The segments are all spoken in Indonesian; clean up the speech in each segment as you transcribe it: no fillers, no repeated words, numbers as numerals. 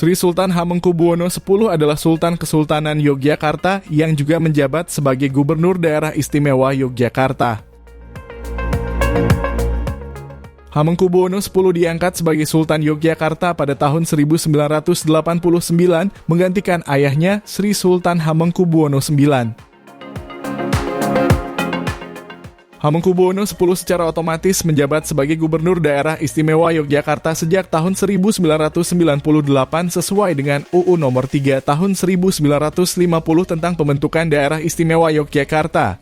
Sri Sultan Hamengkubuwono X adalah Sultan Kesultanan Yogyakarta yang juga menjabat sebagai Gubernur Daerah Istimewa Yogyakarta. Hamengkubuwono X diangkat sebagai Sultan Yogyakarta pada tahun 1989, menggantikan ayahnya Sri Sultan Hamengkubuwono IX. Hamengkubuwono X secara otomatis menjabat sebagai Gubernur Daerah Istimewa Yogyakarta sejak tahun 1998 sesuai dengan UU Nomor 3 Tahun 1950 tentang pembentukan Daerah Istimewa Yogyakarta.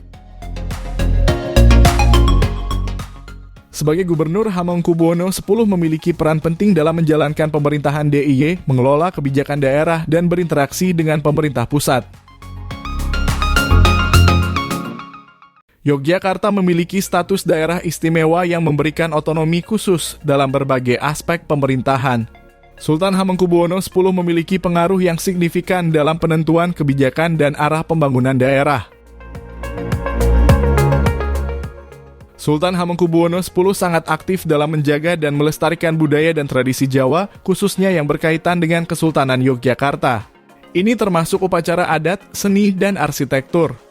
Sebagai Gubernur, Hamengkubuwono X memiliki peran penting dalam menjalankan pemerintahan DIY, mengelola kebijakan daerah, dan berinteraksi dengan pemerintah pusat. Yogyakarta memiliki status daerah istimewa yang memberikan otonomi khusus dalam berbagai aspek pemerintahan. Sultan Hamengkubuwono X memiliki pengaruh yang signifikan dalam penentuan kebijakan dan arah pembangunan daerah. Sultan Hamengkubuwono X sangat aktif dalam menjaga dan melestarikan budaya dan tradisi Jawa, khususnya yang berkaitan dengan Kesultanan Yogyakarta. Ini termasuk upacara adat, seni, dan arsitektur.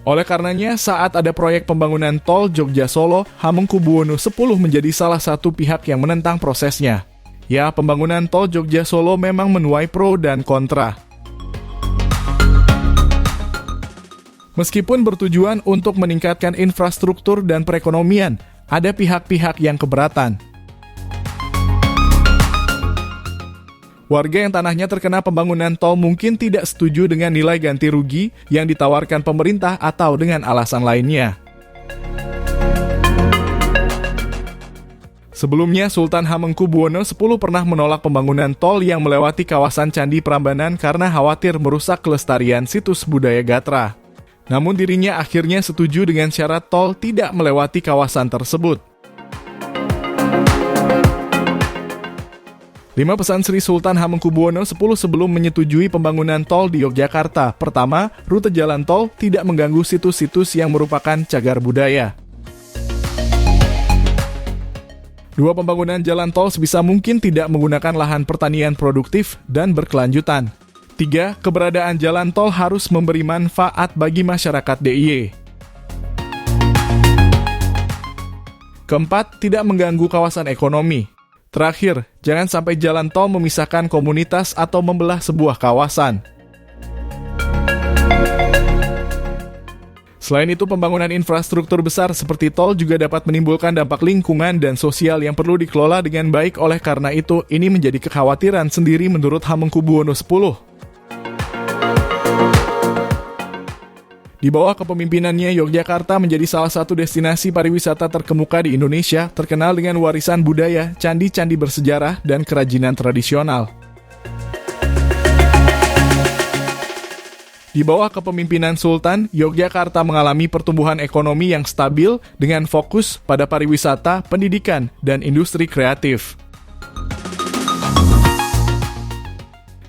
Oleh karenanya, saat ada proyek pembangunan tol Jogja-Solo, Hamengkubuwono X menjadi salah satu pihak yang menentang prosesnya. Ya, pembangunan tol Jogja-Solo memang menuai pro dan kontra. Meskipun bertujuan untuk meningkatkan infrastruktur dan perekonomian, ada pihak-pihak yang keberatan. Warga yang tanahnya terkena pembangunan tol mungkin tidak setuju dengan nilai ganti rugi yang ditawarkan pemerintah atau dengan alasan lainnya. Sebelumnya, Sultan Hamengkubuwono X pernah menolak pembangunan tol yang melewati kawasan Candi Prambanan karena khawatir merusak kelestarian situs budaya Gatra. Namun dirinya akhirnya setuju dengan syarat tol tidak melewati kawasan tersebut. 5 pesan Sri Sultan Hamengkubuwono X sebelum menyetujui pembangunan tol di Yogyakarta. Pertama, rute jalan tol tidak mengganggu situs-situs yang merupakan cagar budaya. 2. Pembangunan jalan tol sebisa mungkin tidak menggunakan lahan pertanian produktif dan berkelanjutan. 3. Keberadaan jalan tol harus memberi manfaat bagi masyarakat DIY. Keempat, tidak mengganggu kawasan ekonomi. Terakhir, jangan sampai jalan tol memisahkan komunitas atau membelah sebuah kawasan. Selain itu, pembangunan infrastruktur besar seperti tol juga dapat menimbulkan dampak lingkungan dan sosial yang perlu dikelola dengan baik. Oleh karena itu, ini menjadi kekhawatiran sendiri menurut Hamengkubuwono X. Di bawah kepemimpinannya, Yogyakarta menjadi salah satu destinasi pariwisata terkemuka di Indonesia, terkenal dengan warisan budaya, candi-candi bersejarah, dan kerajinan tradisional. Di bawah kepemimpinan Sultan, Yogyakarta mengalami pertumbuhan ekonomi yang stabil dengan fokus pada pariwisata, pendidikan, dan industri kreatif.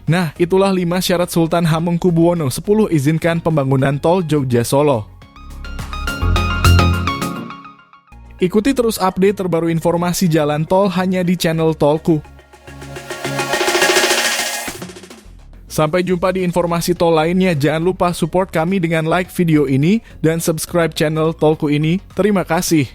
Nah, itulah 5 syarat Sultan Hamengkubuwono X izinkan pembangunan tol Jogja-Solo. Ikuti terus update terbaru informasi jalan tol hanya di channel Tolku. Sampai jumpa di informasi tol lainnya. Jangan lupa support kami dengan like video ini dan subscribe channel Tolku ini. Terima kasih.